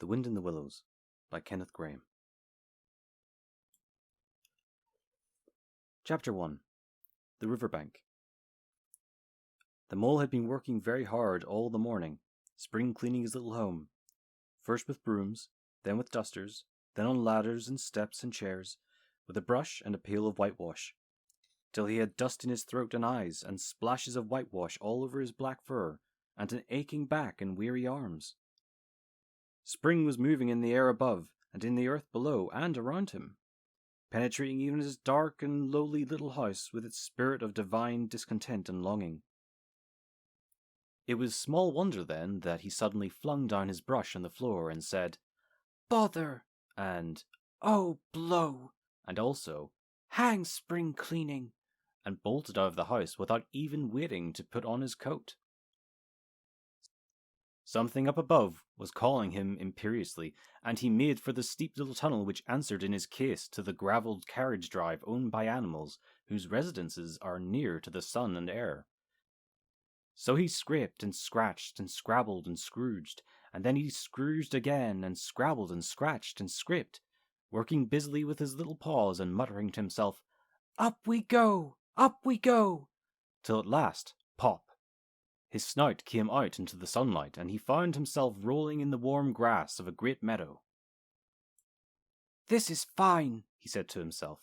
The Wind in the Willows by Kenneth Grahame. Chapter 1. The Riverbank. The mole had been working very hard all the morning, spring cleaning his little home, first with brooms, then with dusters, then on ladders and steps and chairs, with a brush and a pail of whitewash, till he had dust in his throat and eyes, and splashes of whitewash all over his black fur, and an aching back and weary arms. Spring was moving in the air above, and in the earth below and around him, penetrating even his dark and lowly little house with its spirit of divine discontent and longing. It was small wonder, then, that he suddenly flung down his brush on the floor and said, "Bother!" and "Oh, blow!" and also, "Hang spring cleaning!" and bolted out of the house without even waiting to put on his coat. Something up above was calling him imperiously, and he made for the steep little tunnel which answered in his case to the gravelled carriage drive owned by animals whose residences are near to the sun and air. So he scraped and scratched and scrabbled and scrooged, and then he scrooged again and scrabbled and scratched and scraped, working busily with his little paws and muttering to himself, "Up we go! Up we go!" till at last, pop! His snout came out into the sunlight, and he found himself rolling in the warm grass of a great meadow. "This is fine," he said to himself.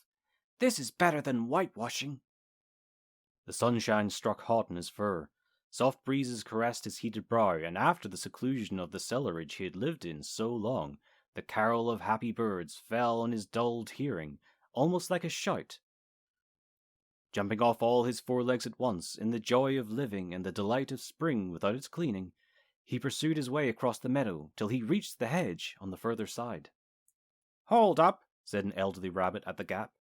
"This is better than whitewashing." The sunshine struck hot on his fur. Soft breezes caressed his heated brow, and after the seclusion of the cellarage he had lived in so long, the carol of happy birds fell on his dulled hearing, almost like a shout. Jumping off all his 4 legs at once, in the joy of living and the delight of spring without its cleaning, he pursued his way across the meadow till he reached the hedge on the further side. "Hold up," said an elderly rabbit at the gap.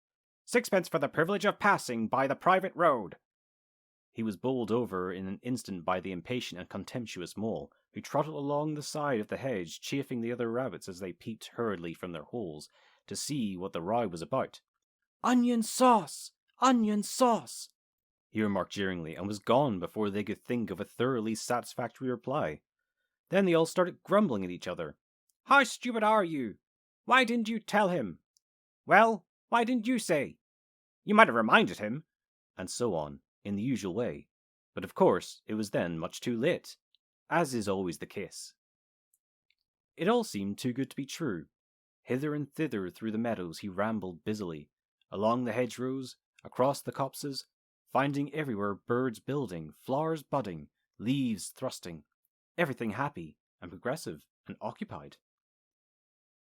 "Sixpence for the privilege of passing by the private road." He was bowled over in an instant by the impatient and contemptuous mole, who trotted along the side of the hedge, chaffing the other rabbits as they peeped hurriedly from their holes to see what the row was about. "Onion sauce! Onion sauce!" he remarked jeeringly, and was gone before they could think of a thoroughly satisfactory reply. Then they all started grumbling at each other. "How stupid are you? Why didn't you tell him? Well, why didn't you say? You might have reminded him," and so on, in the usual way. But of course it was then much too late, as is always the case. It all seemed too good to be true. Hither and thither through the meadows he rambled busily, along the hedgerows, across the copses, finding everywhere birds building, flowers budding, leaves thrusting, everything happy and progressive and occupied.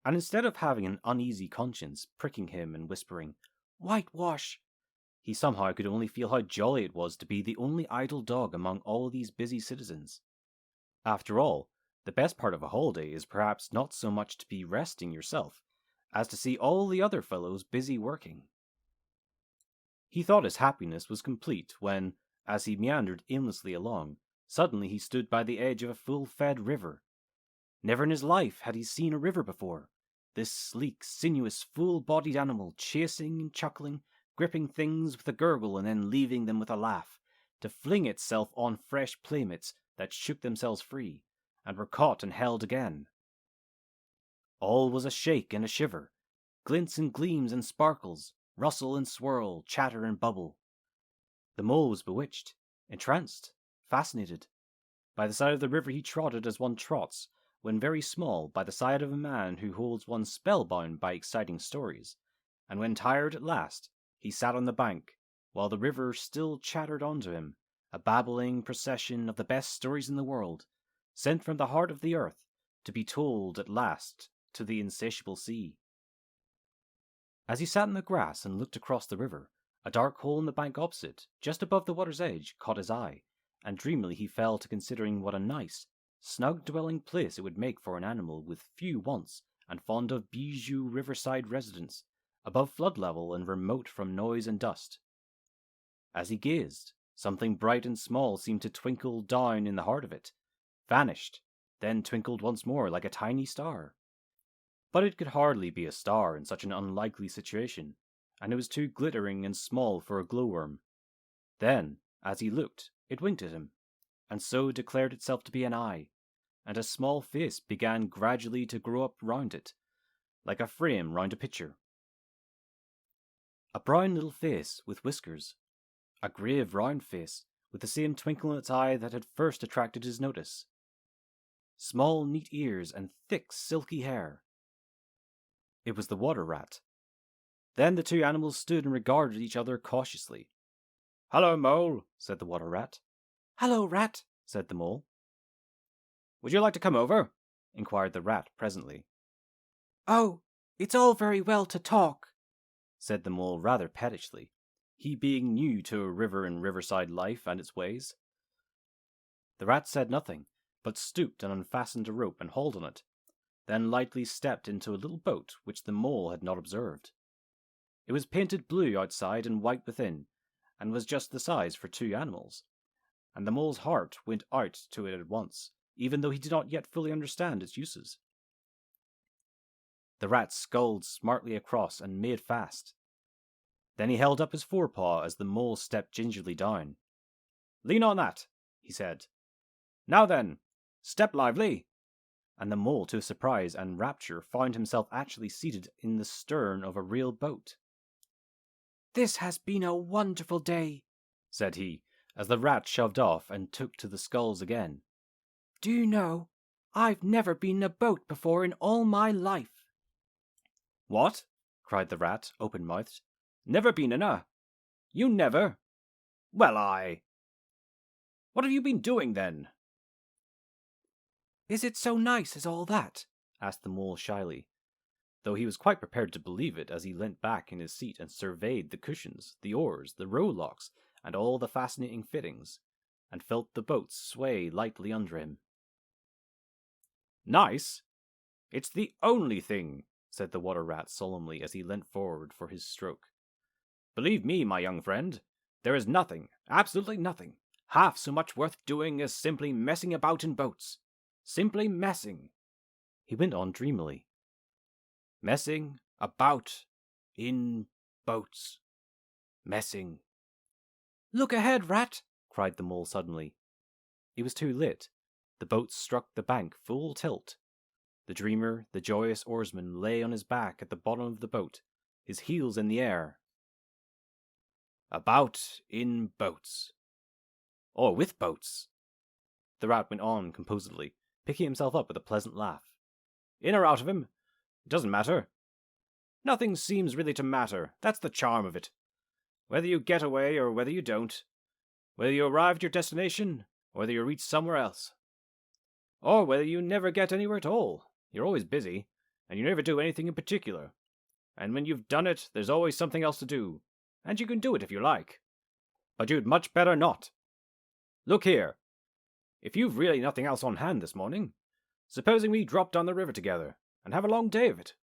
And instead of having an uneasy conscience pricking him and whispering, "Whitewash," he somehow could only feel how jolly it was to be the only idle dog among all these busy citizens. After all, the best part of a holiday is perhaps not so much to be resting yourself, as to see all the other fellows busy working. He thought his happiness was complete when, as he meandered aimlessly along, suddenly he stood by the edge of a full-fed river. Never in his life had he seen a river before. This sleek, sinuous, full-bodied animal, chasing and chuckling, gripping things with a gurgle and then leaving them with a laugh, to fling itself on fresh playmates that shook themselves free, and were caught and held again. All was a shake and a shiver, glints and gleams and sparkles, rustle and swirl, chatter and bubble. The mole was bewitched, entranced, fascinated. By the side of the river he trotted as one trots, when very small, by the side of a man who holds one spellbound by exciting stories, and when tired at last, he sat on the bank, while the river still chattered on to him, a babbling procession of the best stories in the world, sent from the heart of the earth, to be told at last to the insatiable sea. As he sat in the grass and looked across the river, a dark hole in the bank opposite, just above the water's edge, caught his eye, and dreamily he fell to considering what a nice, snug-dwelling place it would make for an animal with few wants and fond of bijou riverside residence, above flood level and remote from noise and dust. As he gazed, something bright and small seemed to twinkle down in the heart of it, vanished, then twinkled once more like a tiny star. But it could hardly be a star in such an unlikely situation, and it was too glittering and small for a glowworm. Then, as he looked, it winked at him, and so declared itself to be an eye, and a small face began gradually to grow up round it, like a frame round a picture. A brown little face with whiskers, a grave round face with the same twinkle in its eye that had first attracted his notice. Small neat ears and thick silky hair. It was the water rat. Then the two animals stood and regarded each other cautiously. "Hello, Mole," said the water rat. "Hello, Rat," said the mole. "Would you like to come over?" inquired the rat presently. "Oh, it's all very well to talk," said the mole rather pettishly, he being new to a river and riverside life and its ways. The rat said nothing, but stooped and unfastened a rope and hauled on it, then lightly stepped into a little boat which the mole had not observed. It was painted blue outside and white within, and was just the size for two animals, and the mole's heart went out to it at once, even though he did not yet fully understand its uses. The rat sculled smartly across and made fast. Then he held up his forepaw as the mole stepped gingerly down. "Lean on that," he said. "Now then, step lively." And the mole, to his surprise and rapture, found himself actually seated in the stern of a real boat. "This has been a wonderful day," said he, as the rat shoved off and took to the sculls again. "Do you know, I've never been in a boat before in all my life." "What?" cried the rat, open-mouthed. "Never been in a? You never? Well, what have you been doing then?" "Is it so nice as all that?" asked the mole shyly, though he was quite prepared to believe it as he leant back in his seat and surveyed the cushions, the oars, the rowlocks, and all the fascinating fittings, and felt the boat sway lightly under him. "Nice? It's the only thing," said the water rat solemnly as he leant forward for his stroke. "Believe me, my young friend, there is nothing, absolutely nothing, half so much worth doing as simply messing about in boats. Simply messing," he went on dreamily. "Messing about in boats. Messing." "Look ahead, Rat!" cried the mole suddenly. It was too late. The boat struck the bank full tilt. The dreamer, the joyous oarsman, lay on his back at the bottom of the boat, his heels in the air. "About in boats. Or with boats," the rat went on composedly, picking himself up with a pleasant laugh. "In or out of him, it doesn't matter. Nothing seems really to matter, that's the charm of it. Whether you get away or whether you don't. Whether you arrive at your destination, or whether you reach somewhere else. Or whether you never get anywhere at all. You're always busy, and you never do anything in particular. And when you've done it, there's always something else to do, and you can do it if you like. But you'd much better not. Look here. If you've really nothing else on hand this morning, supposing we drop down the river together, and have a long day of it."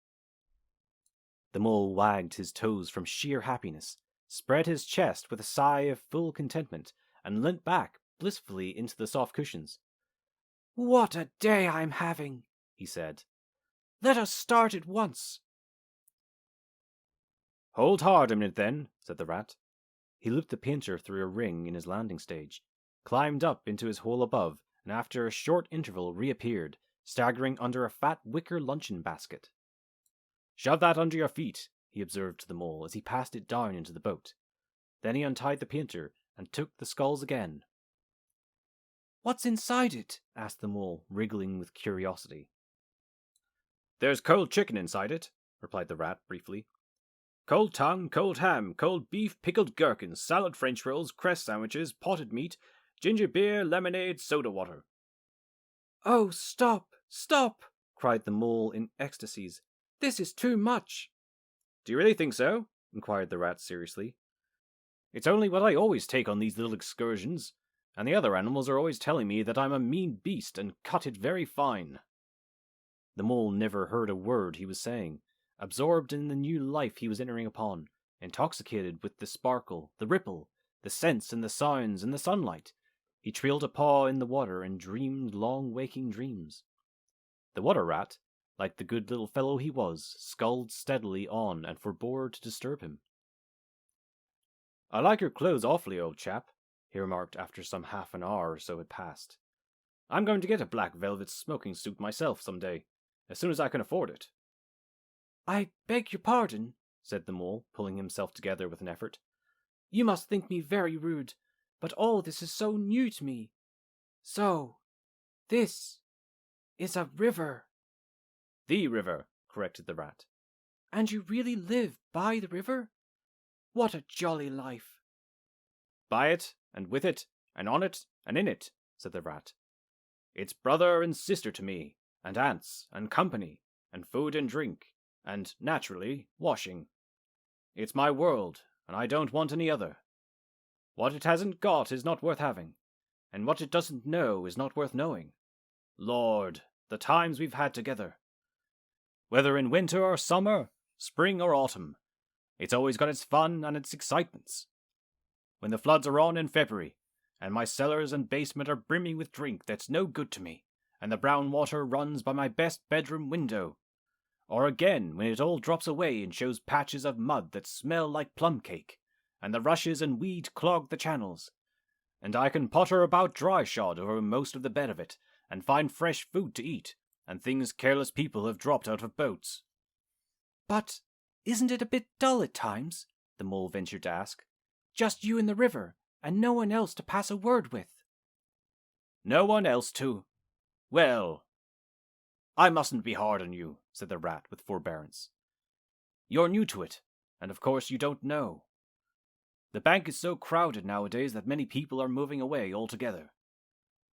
The mole wagged his toes from sheer happiness, spread his chest with a sigh of full contentment, and leant back blissfully into the soft cushions. "What a day I'm having," he said. "Let us start at once." "Hold hard a minute then," said the rat. He looped the painter through a ring in his landing stage, climbed up into his hole above, and after a short interval reappeared, staggering under a fat wicker luncheon basket. "Shove that under your feet," he observed to the mole as he passed it down into the boat. Then he untied the painter and took the sculls again. "What's inside it?" asked the mole, wriggling with curiosity. "There's cold chicken inside it," replied the rat briefly. "Cold tongue, cold ham, cold beef, pickled gherkins, salad, French rolls, cress sandwiches, potted meat, ginger beer, lemonade, soda water." "Oh, stop, stop!" cried the mole in ecstasies. "This is too much." "Do you really think so?" inquired the rat seriously. "It's only what I always take on these little excursions, and the other animals are always telling me that I'm a mean beast and cut it very fine." The mole never heard a word he was saying, absorbed in the new life he was entering upon, intoxicated with the sparkle, the ripple, the scents and the sounds and the sunlight. He trailed a paw in the water and dreamed long waking dreams. The water rat, like the good little fellow he was, sculled steadily on and forbore to disturb him. "I like your clothes awfully, old chap," he remarked after some half an hour or so had passed. I'm going to get a black velvet smoking suit myself some day, as soon as I can afford it. I beg your pardon, said the mole, pulling himself together with an effort. You must think me very rude, but all this is so new to me. So, this is a river. The river, corrected the rat. And you really live by the river? What a jolly life. By it, and with it, and on it, and in it, said the rat. It's brother and sister to me, and aunts, and company, and food and drink, and, naturally, washing. It's my world, and I don't want any other. What it hasn't got is not worth having, and what it doesn't know is not worth knowing. Lord, the times we've had together. Whether in winter or summer, spring or autumn, it's always got its fun and its excitements. When the floods are on in February, and my cellars and basement are brimming with drink that's no good to me, and the brown water runs by my best bedroom window. Or again, when it all drops away and shows patches of mud that smell like plum cake, and the rushes and weed clog the channels, and I can potter about dry shod over most of the bed of it, and find fresh food to eat, and things careless people have dropped out of boats. But isn't it a bit dull at times? The mole ventured to ask. Just you in the river, and no one else to pass a word with. No one else to... Well, I mustn't be hard on you, said the rat with forbearance. You're new to it, and of course you don't know. The bank is so crowded nowadays that many people are moving away altogether.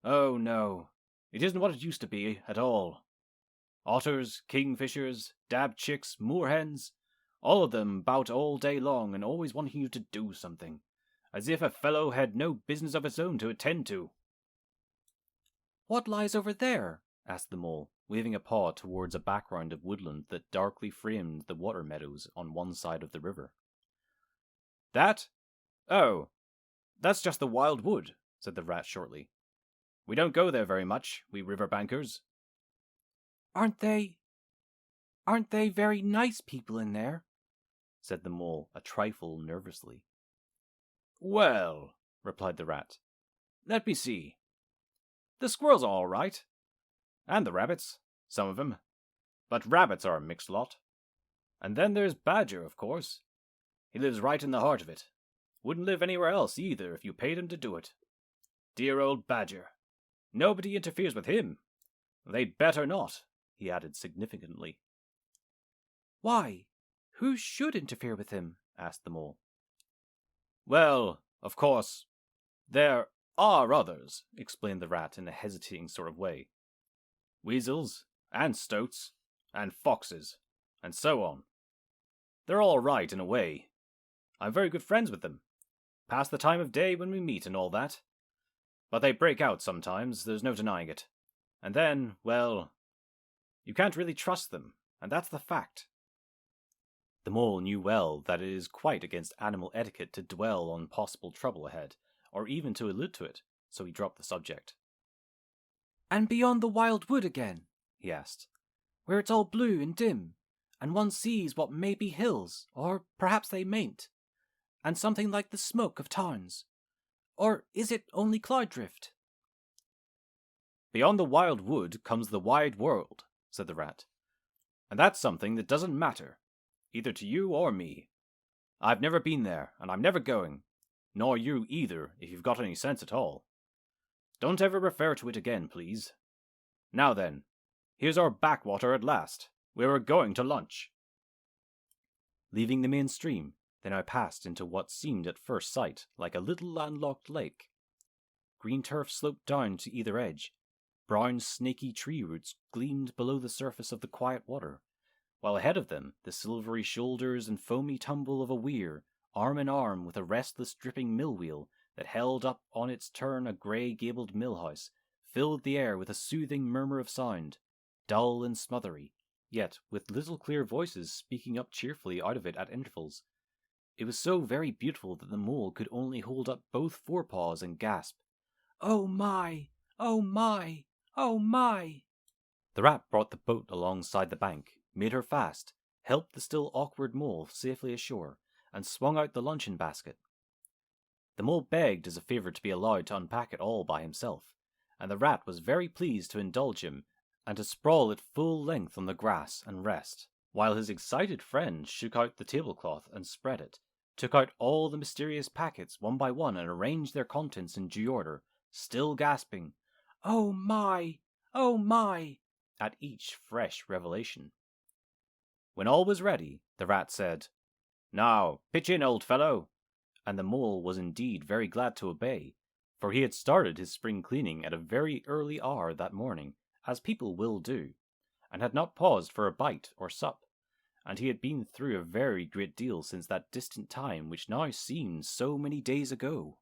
Oh no, it isn't what it used to be at all. Otters, kingfishers, dab chicks, moorhens, all of them about all day long and always wanting you to do something, as if a fellow had no business of its own to attend to. What lies over there? Asked the mole, waving a paw towards a background of woodland that darkly framed the water meadows on one side of the river. That? Oh, that's just the wild wood, said the rat shortly. We don't go there very much, we river bankers. Aren't they very nice people in there? Said the mole, a trifle nervously. Well, replied the rat, let me see. The squirrels are all right. And the rabbits, some of 'em. But rabbits are a mixed lot. And then there's Badger, of course. He lives right in the heart of it. Wouldn't live anywhere else either if you paid him to do it. Dear old Badger. Nobody interferes with him. They'd better not, he added significantly. Why? Who should interfere with him? Asked the mole. Well, of course, there are others, explained the rat in a hesitating sort of way. Weasels, and stoats, and foxes, and so on. They're all right in a way. I'm very good friends with them. Pass the time of day when we meet and all that. But they break out sometimes, there's no denying it. And then, well, you can't really trust them, and that's the fact. The mole knew well that it is quite against animal etiquette to dwell on possible trouble ahead, or even to allude to it, so he dropped the subject. And beyond the wild wood again? He asked, where it's all blue and dim, and one sees what may be hills, or perhaps they mayn't, and something like the smoke of towns. Or is it only cloud drift? Beyond the wild wood comes the wide world, said the rat, and that's something that doesn't matter, either to you or me. I've never been there, and I'm never going, nor you either, if you've got any sense at all. Don't ever refer to it again, please. Now then, here's our backwater at last. We were going to lunch. Leaving the main stream, they now passed into what seemed at first sight like a little landlocked lake. Green turf sloped down to either edge. Brown, snaky tree roots gleamed below the surface of the quiet water, while ahead of them the silvery shoulders and foamy tumble of a weir, arm in arm with a restless dripping mill wheel that held up on its turn a grey-gabled mill-house, filled the air with a soothing murmur of sound, dull and smothery, yet with little clear voices speaking up cheerfully out of it at intervals. It was so very beautiful that the mole could only hold up both forepaws and gasp, "Oh my! Oh my! Oh my!" The rat brought the boat alongside the bank, made her fast, helped the still awkward mole safely ashore, and swung out the luncheon basket. The mole begged as a favour to be allowed to unpack it all by himself, and the rat was very pleased to indulge him and to sprawl at full length on the grass and rest, while his excited friend shook out the tablecloth and spread it, took out all the mysterious packets one by one and arranged their contents in due order, still gasping, "Oh my! Oh my!" at each fresh revelation. When all was ready, the rat said, "Now, pitch in, old fellow," and the mole was indeed very glad to obey, for he had started his spring cleaning at a very early hour that morning, as people will do, and had not paused for a bite or sup, and he had been through a very great deal since that distant time which now seemed so many days ago.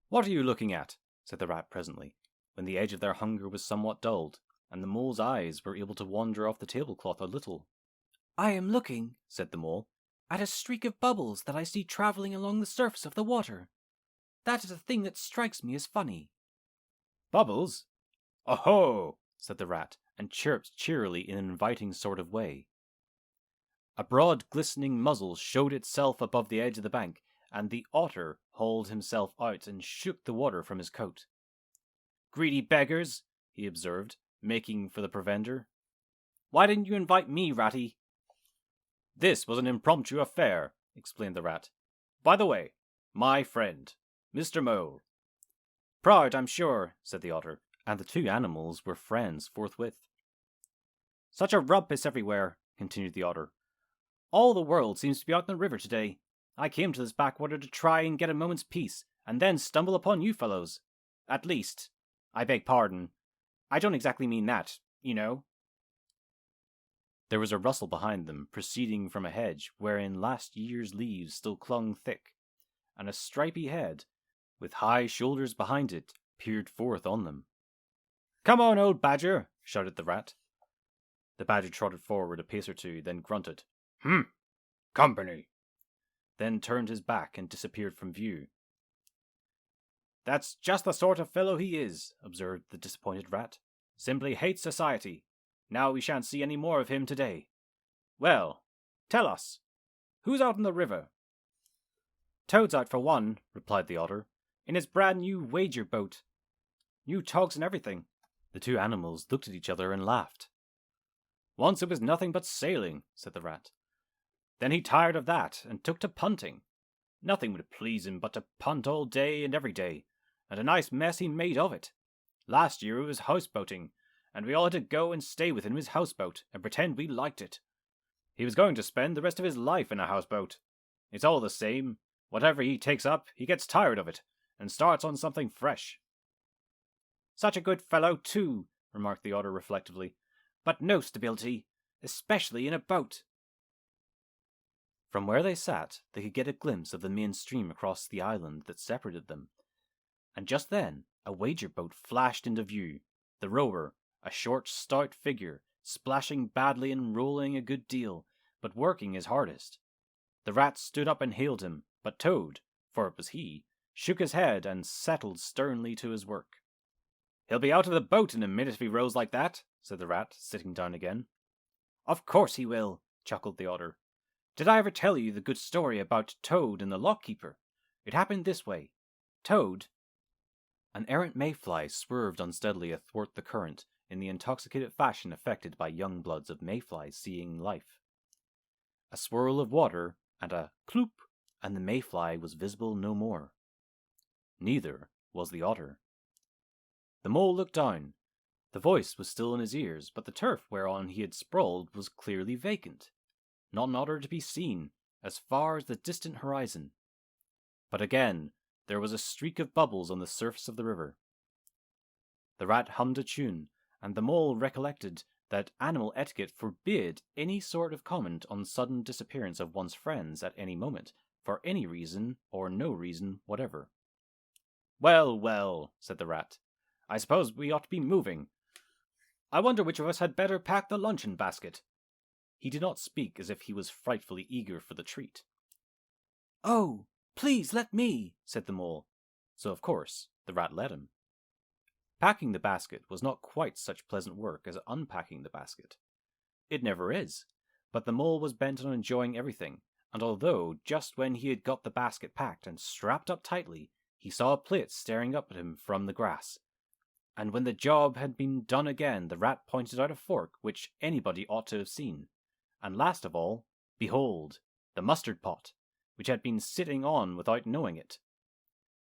"What are you looking at?" said the rat presently, when the edge of their hunger was somewhat dulled, and the mole's eyes were able to wander off the tablecloth a little. "I am looking," said the mole, "at a streak of bubbles that I see travelling along the surface of the water. That is a thing that strikes me as funny." "Bubbles? Oh-ho!" said the rat, and chirped cheerily in an inviting sort of way. A broad glistening muzzle showed itself above the edge of the bank, and the otter hauled himself out and shook the water from his coat. "Greedy beggars," he observed, making for the provender. "Why didn't you invite me, Ratty?" "This was an impromptu affair," explained the rat. "By the way, my friend, Mr. Mole." "Proud, I'm sure," said the otter, and the two animals were friends forthwith. "Such a rumpus everywhere," continued the otter. "All the world seems to be out in the river today. I came to this backwater to try and get a moment's peace, and then stumble upon you fellows. At least, I beg pardon, I don't exactly mean that, you know." There was a rustle behind them, proceeding from a hedge wherein last year's leaves still clung thick, and a stripy head, with high shoulders behind it, peered forth on them. "Come on, old badger!" shouted the rat. The badger trotted forward a pace or two, then grunted, company," then turned his back and disappeared from view. "That's just the sort of fellow he is," observed the disappointed rat. "Simply hates society. Now we shan't see any more of him today. Well, tell us, who's out in the river?" "Toad's out for one," replied the otter, "in his brand new wager boat. New togs and everything." The two animals looked at each other and laughed. "Once it was nothing but sailing," said the rat. "Then he tired of that and took to punting. Nothing would please him but to punt all day and every day, and a nice mess he made of it. Last year it was houseboating, and we all had to go and stay with him in his houseboat and pretend we liked it. He was going to spend the rest of his life in a houseboat. It's all the same. Whatever he takes up, he gets tired of it, and starts on something fresh." "Such a good fellow, too," remarked the otter reflectively, "but no stability, especially in a boat." From where they sat, they could get a glimpse of the main stream across the island that separated them, and just then a wager boat flashed into view, the rower, a short, stout figure, splashing badly and rolling a good deal, but working his hardest. The rat stood up and hailed him, but Toad, for it was he, shook his head and settled sternly to his work. "He'll be out of the boat in a minute if he rows like that," said the rat, sitting down again. "Of course he will," chuckled the otter. "Did I ever tell you the good story about Toad and the lockkeeper? It happened this way. Toad—" An errant mayfly swerved unsteadily athwart the current in the intoxicated fashion affected by young bloods of mayflies seeing life. A swirl of water and a cloop, and the mayfly was visible no more. Neither was the otter. The mole looked down. The voice was still in his ears, but the turf whereon he had sprawled was clearly vacant. Not an otter to be seen, as far as the distant horizon. But again there was a streak of bubbles on the surface of the river. The rat hummed a tune, and the mole recollected that animal etiquette forbid any sort of comment on sudden disappearance of one's friends at any moment, for any reason or no reason whatever. "Well, well," said the rat, "I suppose we ought to be moving. I wonder which of us had better pack the luncheon basket." He did not speak as if he was frightfully eager for the treat. "Oh, please let me," said the mole, so of course the rat let him. Packing the basket was not quite such pleasant work as unpacking the basket. It never is, but the mole was bent on enjoying everything, and although just when he had got the basket packed and strapped up tightly, he saw a plate staring up at him from the grass. And when the job had been done again, the rat pointed out a fork which anybody ought to have seen. And last of all, behold, the mustard pot, which had been sitting on without knowing it.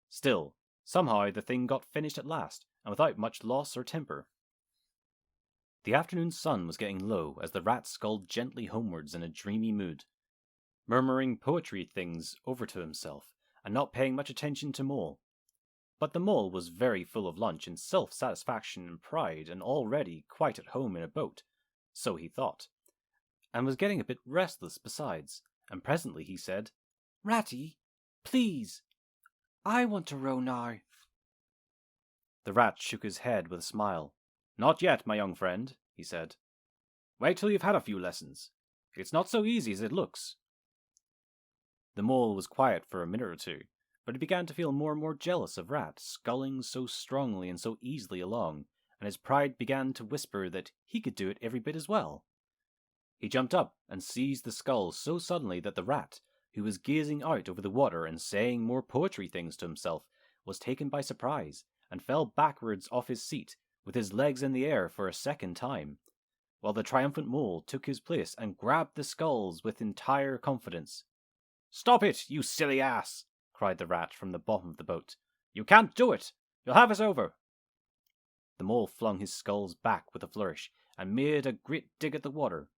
Still, somehow the thing got finished at last, and without much loss or temper. The afternoon sun was getting low as the rat sculled gently homewards in a dreamy mood, murmuring poetry things over to himself, and not paying much attention to Mole. But the Mole was very full of lunch and self-satisfaction and pride, and already quite at home in a boat, so he thought, and was getting a bit restless besides, and presently he said, "Ratty, please, I want to row now." The rat shook his head with a smile. "Not yet, my young friend," he said. "Wait till you've had a few lessons. It's not so easy as it looks." The Mole was quiet for a minute or two, but he began to feel more and more jealous of Rat, sculling so strongly and so easily along, and his pride began to whisper that he could do it every bit as well. He jumped up and seized the scull so suddenly that the rat, who was gazing out over the water and saying more poetry things to himself, was taken by surprise, and fell backwards off his seat, with his legs in the air for a second time, while the triumphant Mole took his place and grabbed the sculls with entire confidence. "Stop it, you silly ass!" cried the rat from the bottom of the boat. "You can't do it! You'll have us over!" The Mole flung his sculls back with a flourish, and made a great dig at the water.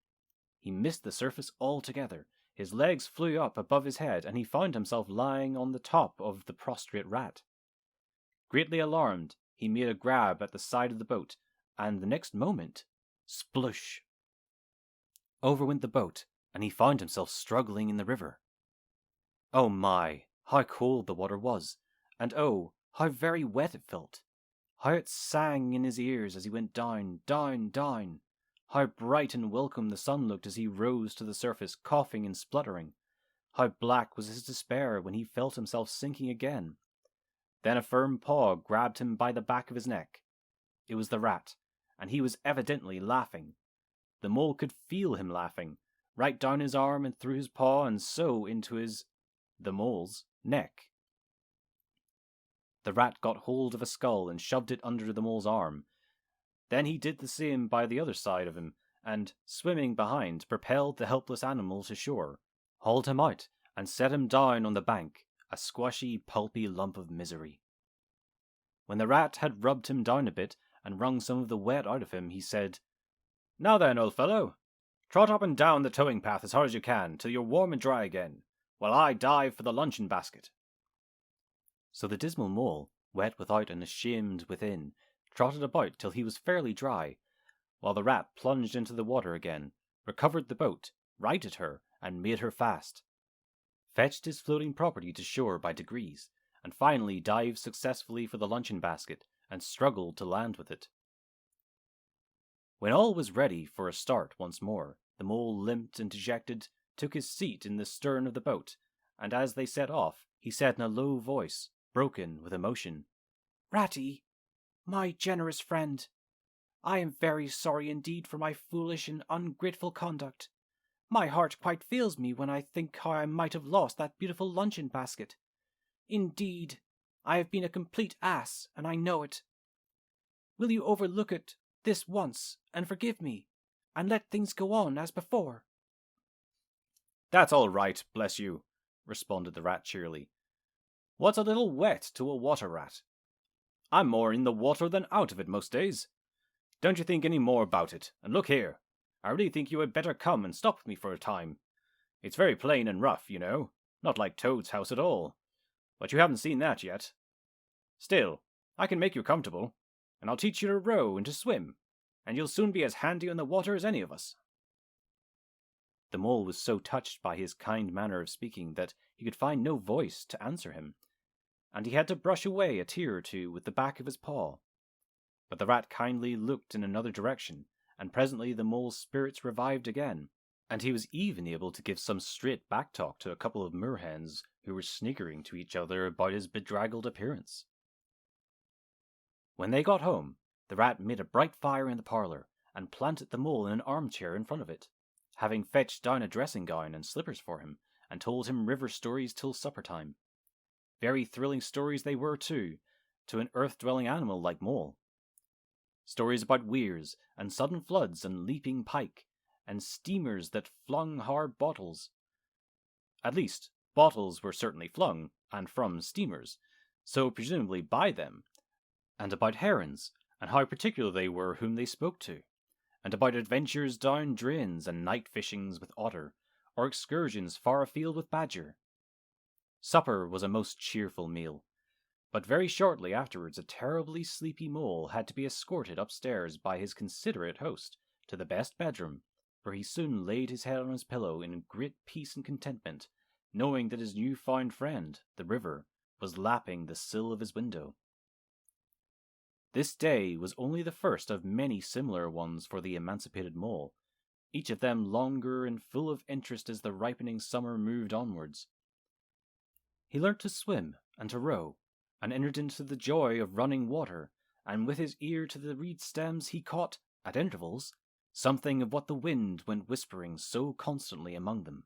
He missed the surface altogether. His legs flew up above his head, and he found himself lying on the top of the prostrate rat. Greatly alarmed, he made a grab at the side of the boat, and the next moment, splush! Over went the boat, and he found himself struggling in the river. Oh my, how cold the water was, and oh, how very wet it felt! How it sang in his ears as he went down, down, down! How bright and welcome the sun looked as he rose to the surface, coughing and spluttering! How black was his despair when he felt himself sinking again! Then a firm paw grabbed him by the back of his neck. It was the rat, and he was evidently laughing. The Mole could feel him laughing, right down his arm and through his paw and so into the Mole's neck. The rat got hold of a skull and shoved it under the Mole's arm. Then he did the same by the other side of him, and, swimming behind, propelled the helpless animal to shore, hauled him out, and set him down on the bank, a squashy, pulpy lump of misery. When the rat had rubbed him down a bit and wrung some of the wet out of him, he said, "Now then, old fellow, trot up and down the towing path as hard as you can, till you're warm and dry again, while I dive for the luncheon basket." So the dismal Mole, wet without and ashamed within, trotted about till he was fairly dry, while the rat plunged into the water again, recovered the boat, righted her, and made her fast, fetched his floating property to shore by degrees, and finally dived successfully for the luncheon basket, and struggled to land with it. When all was ready for a start once more, the Mole, limped and dejected, took his seat in the stern of the boat, and as they set off, he said in a low voice, broken with emotion, "Ratty, my generous friend, I am very sorry indeed for my foolish and ungrateful conduct. My heart quite fails me when I think how I might have lost that beautiful luncheon basket. Indeed, I have been a complete ass, and I know it. Will you overlook it this once and forgive me, and let things go on as before?" "That's all right, bless you," responded the rat cheerily. "What's a little wet to a water rat? I'm more in the water than out of it most days. Don't you think any more about it, and look here, I really think you had better come and stop with me for a time. It's very plain and rough, you know, not like Toad's house at all, but you haven't seen that yet. Still, I can make you comfortable, and I'll teach you to row and to swim, and you'll soon be as handy on the water as any of us." The Mole was so touched by his kind manner of speaking that he could find no voice to answer him, and he had to brush away a tear or two with the back of his paw. But the rat kindly looked in another direction, and presently the Mole's spirits revived again, and he was even able to give some straight back talk to a couple of moorhens who were sniggering to each other about his bedraggled appearance. When they got home, the rat made a bright fire in the parlour, and planted the Mole in an armchair in front of it, having fetched down a dressing gown and slippers for him, and told him river stories till supper time. Very thrilling stories they were, too, to an earth-dwelling animal like Mole. Stories about weirs, and sudden floods, and leaping pike, and steamers that flung hard bottles. At least, bottles were certainly flung, and from steamers, so presumably by them, and about herons, and how particular they were whom they spoke to, and about adventures down drains and night fishings with otter, or excursions far afield with badger. Supper was a most cheerful meal, but very shortly afterwards a terribly sleepy Mole had to be escorted upstairs by his considerate host to the best bedroom, where he soon laid his head on his pillow in great peace and contentment, knowing that his new-found friend, the river, was lapping the sill of his window. This day was only the first of many similar ones for the emancipated Mole, each of them longer and full of interest as the ripening summer moved onwards. He learnt to swim and to row, and entered into the joy of running water, and with his ear to the reed stems he caught, at intervals, something of what the wind went whispering so constantly among them.